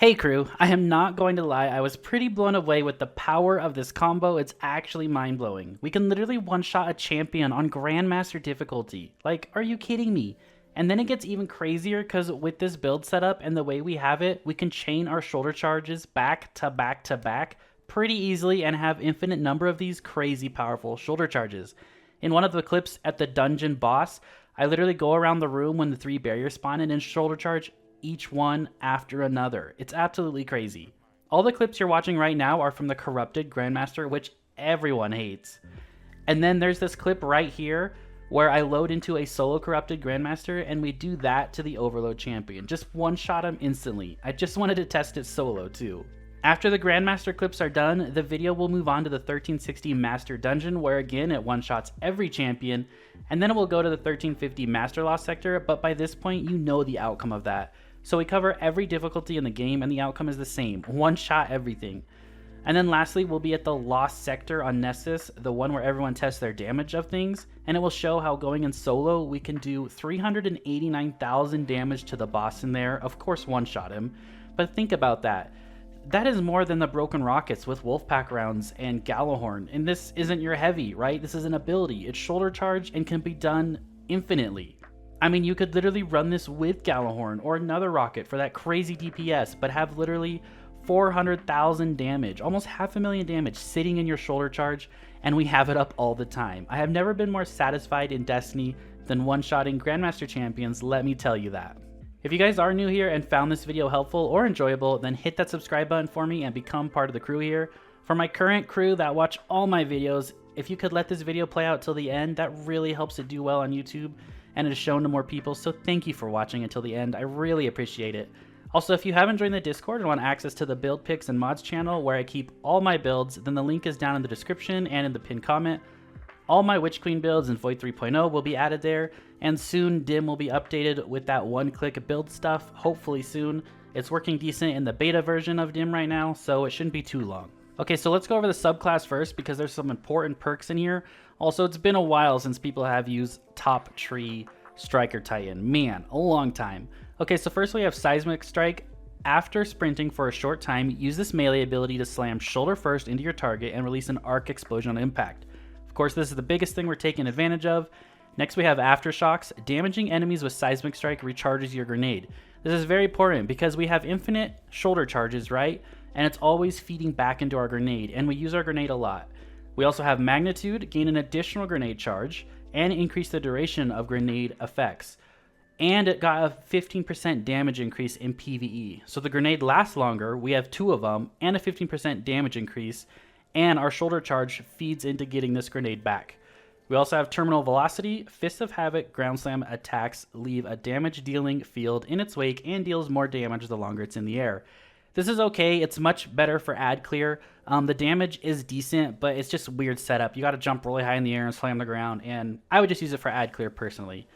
Hey crew, I am not going to lie, I was pretty blown away with the power of this combo. It's actually mind-blowing. We can literally one-shot a champion on Grandmaster difficulty. Like, are you kidding me? And then it gets even crazier because with this build setup and the way we have it, we can chain our shoulder charges back to back to back pretty easily and have infinite number of these crazy powerful shoulder charges. In one of the clips at the dungeon boss, I literally go around the room when the 3 barriers spawn and shoulder charge each one after another. It's absolutely crazy. All the clips you're watching right now are from the Corrupted Grandmaster, which everyone hates. And then there's this clip right here where I load into a solo Corrupted Grandmaster and we do that to the Overload champion. Just one-shot him instantly. I just wanted to test it solo too. After the Grandmaster clips are done, the video will move on to the 1360 Master Dungeon, where again it one-shots every champion, and then it will go to the 1350 Master Lost sector, but by this point you know the outcome of that. So we cover every difficulty in the game and the outcome is the same, one-shot everything. And then lastly, we'll be at the Lost sector on Nessus, the one where everyone tests their damage of things, and it will show how going in solo we can do 389,000 damage to the boss in there, of course one-shot him, but think about that. That is more than the Broken Rockets with Wolfpack rounds and Gallahorn, and this isn't your heavy, right? This is an ability, it's shoulder charge and can be done infinitely. I mean, you could literally run this with Gallahorn or another rocket for that crazy DPS, but have literally 400,000 damage, almost 500,000 damage sitting in your shoulder charge, and we have it up all the time. I have never been more satisfied in Destiny than one-shotting Grandmaster champions, let me tell you that. If you guys are new here and found this video helpful or enjoyable, then hit that subscribe button for me and become part of the crew here. For my current crew that watch all my videos, if you could let this video play out till the end, that really helps it do well on YouTube and it is shown to more people, so thank you for watching until the end. I really appreciate it. Also, if you haven't joined the Discord and want access to the build picks and mods channel where I keep all my builds, then the link is down in the description and in the pinned comment. All my Witch Queen builds and Void 3.0 will be added there, and soon Dim will be updated with that one-click build stuff, hopefully soon. It's working decent in the beta version of Dim right now, so it shouldn't be too long. Okay, so let's go over the subclass first because there's some important perks in here. Also, it's been a while since people have used Top Tree Striker Titan. Man, a long time. Okay, so first we have Seismic Strike. After sprinting for a short time, use this melee ability to slam shoulder first into your target and release an arc explosion on impact. Of course, this is the biggest thing we're taking advantage of. Next we have Aftershocks. Damaging enemies with Seismic Strike recharges your grenade. This is very important because we have infinite shoulder charges, right? And it's always feeding back into our grenade, and we use our grenade a lot. We also have Magnitude, gain an additional grenade charge, and increase the duration of grenade effects. And it got a 15% damage increase in PvE. So the grenade lasts longer, we have 2 of them, and a 15% damage increase, and our shoulder charge feeds into getting this grenade back. We also have Terminal Velocity. Fist of Havoc Ground Slam attacks leave a damage dealing field in its wake and deals more damage the longer it's in the air. This is okay, it's much better for ad clear. The damage is decent, but it's just weird setup. You gotta jump really high in the air and slam the ground, and I would just use it for ad clear personally.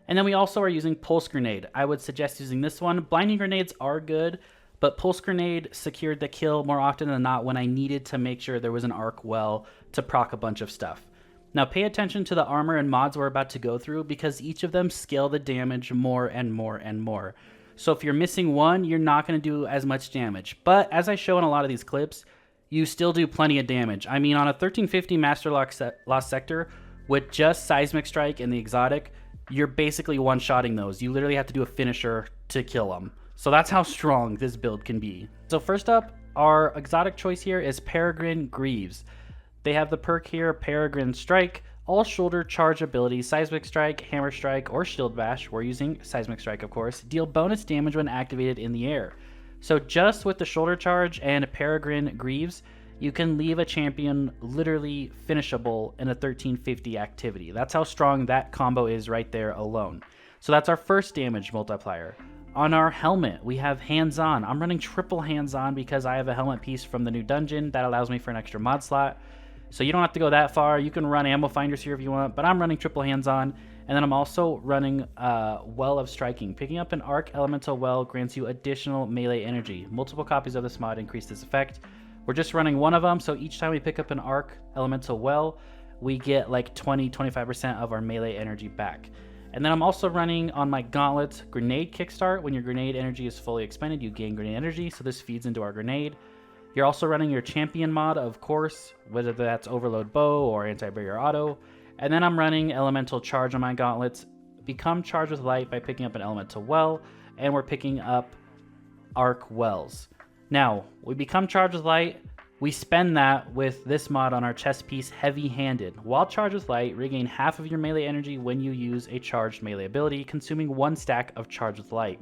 And then we also are using Pulse Grenade. I would suggest using this one. Blinding Grenades are good, but Pulse Grenade secured the kill more often than not when I needed to make sure there was an arc well to proc a bunch of stuff. Now pay attention to the armor and mods we're about to go through because each of them scale the damage more and more and more. So if you're missing one, you're not going to do as much damage. But as I show in a lot of these clips, you still do plenty of damage. I mean, on a 1350 Master Lost sector, with just Seismic Strike and the Exotic, you're basically one-shotting those. You literally have to do a finisher to kill them. So that's how strong this build can be. So first up, our exotic choice here is Peregrine Greaves. They have the perk here, Peregrine Strike. All shoulder charge abilities, Seismic Strike, Hammer Strike, or Shield Bash, we're using Seismic Strike of course, deal bonus damage when activated in the air. So just with the shoulder charge and Peregrine Greaves, you can leave a champion literally finishable in a 1350 activity. That's how strong that combo is right there alone. So that's our first damage multiplier. On our helmet, we have Hands On. I'm running triple Hands On because I have a helmet piece from the new dungeon that allows me for an extra mod slot. So you don't have to go that far. You can run ammo finders here if you want, but I'm running triple Hands On. And then I'm also running Well of Striking. Picking up an Arc Elemental Well grants you additional melee energy. Multiple copies of this mod increase this effect. We're just running one of them, so each time we pick up an Arc Elemental Well, we get like 20-25% of our melee energy back. And then I'm also running on my gauntlets grenade kickstart. When your grenade energy is fully expended, you gain grenade energy, so this feeds into our grenade. You're also running your champion mod, of course, whether that's overload bow or anti-barrier auto. And then I'm running elemental charge on my gauntlets. Become charged with light by picking up an elemental well, and we're picking up arc wells. Now, we become charged with light. We spend that with this mod on our chest piece, heavy-handed. While charged with light, regain half of your melee energy when you use a charged melee ability, consuming 1 stack of charged with light.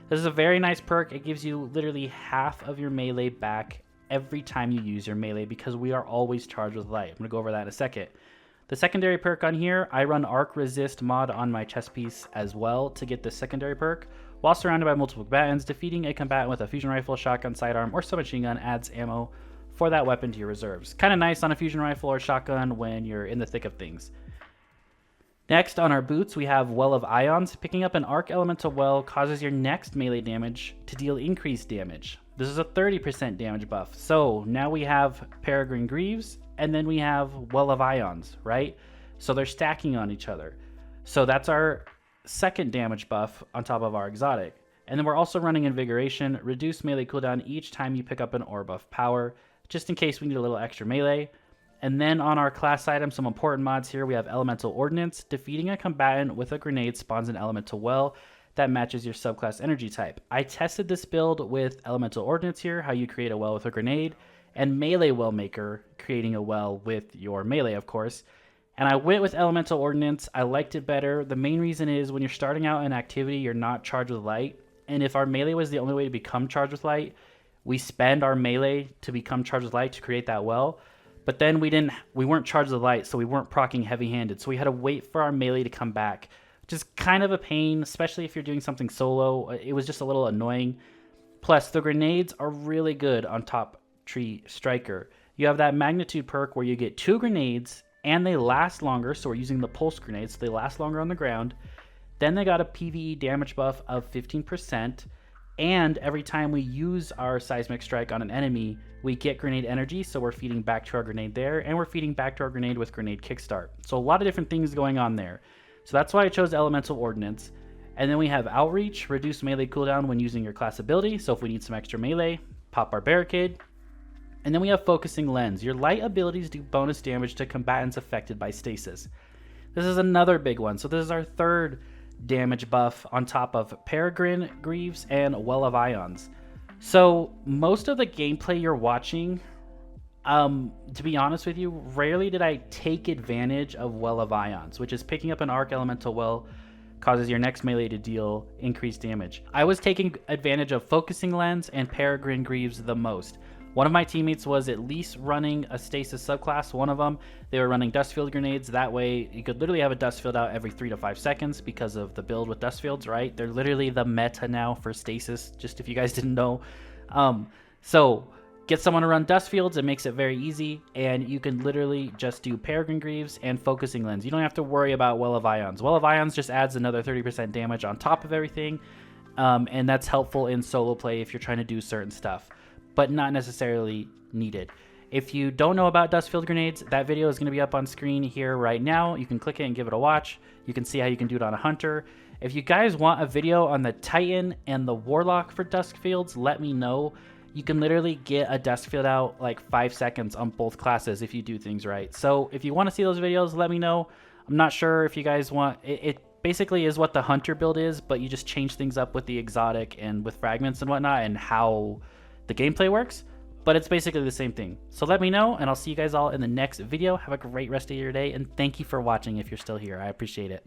This is a very nice perk. It gives you literally half of your melee back every time you use your melee because we are always charged with light. I'm going to go over that in a second. The secondary perk on here, I run Arc Resist mod on my chest piece as well to get this secondary perk. While surrounded by multiple combatants, defeating a combatant with a fusion rifle, shotgun, sidearm, or submachine gun adds ammo for that weapon to your reserves. Kind of nice on a fusion rifle or shotgun when you're in the thick of things. Next, on our boots, we have Well of Ions. Picking up an Arc Elemental Well causes your next melee damage to deal increased damage. This is a 30% damage buff. So now we have Peregrine Greaves, and then we have Well of Ions, right? So they're stacking on each other. So that's our second damage buff on top of our exotic. And then we're also running Invigoration, reduce melee cooldown each time you pick up an ore buff power, just in case we need a little extra melee. And then on our class item, some important mods here, we have Elemental Ordnance. Defeating a combatant with a grenade spawns an Elemental Well that matches your subclass energy type. I tested this build with Elemental Ordnance here, how you create a well with a grenade, and Melee Well Maker, creating a well with your melee, of course. And I went with Elemental Ordnance. I liked it better. The main reason is when you're starting out in activity, you're not charged with light. And if our melee was the only way to become charged with light, we spend our melee to become charged with light to create that well. But then we weren't charged with light, so we weren't proccing heavy-handed. So we had to wait for our melee to come back, which is kind of a pain, especially if you're doing something solo. It was just a little annoying. Plus, the grenades are really good on Top Tree Striker. You have that magnitude perk where you get 2 grenades, and they last longer, so we're using the pulse grenades, so they last longer on the ground. Then they got a PvE damage buff of 15%, and every time we use our Seismic Strike on an enemy, we get grenade energy, so we're feeding back to our grenade there, and we're feeding back to our grenade with grenade kickstart. So a lot of different things going on there. So that's why I chose Elemental Ordnance. And then we have Outreach, reduce melee cooldown when using your class ability, so if we need some extra melee, pop our Barricade. And then we have Focusing Lens. Your light abilities do bonus damage to combatants affected by stasis. This is another big one. So this is our third damage buff on top of Peregrine Greaves and Well of Ions. So most of the gameplay you're watching, to be honest with you, rarely did I take advantage of Well of Ions, which is picking up an Arc Elemental Well causes your next melee to deal increased damage. I was taking advantage of Focusing Lens and Peregrine Greaves the most. One of my teammates was at least running a stasis subclass. One of them, they were running dust field grenades. That way, you could literally have a dust field out every 3 to 5 seconds because of the build with dust fields, right? They're literally the meta now for stasis, just if you guys didn't know. So get someone to run dust fields. It makes it very easy, and you can literally just do Peregrine Greaves and Focusing Lens. You don't have to worry about Well of Ions. Well of Ions just adds another 30% damage on top of everything, and that's helpful in solo play if you're trying to do certain stuff, but not necessarily needed. If you don't know about dust field grenades, that video is going to be up on screen here right now. You can click it and give it a watch. You can see how you can do it on a hunter. If you guys want a video on the Titan and the Warlock for dust fields, let me know. You can literally get a dust field out like 5 seconds on both classes if you do things right. So if you want to see those videos, let me know. I'm not sure if you guys want it. Basically is what the hunter build is, but you just change things up with the exotic and with fragments and whatnot and how the gameplay works, but it's basically the same thing. So let me know, and I'll see you guys all in the next video. Have a great rest of your day, and thank you for watching if you're still here. I appreciate it.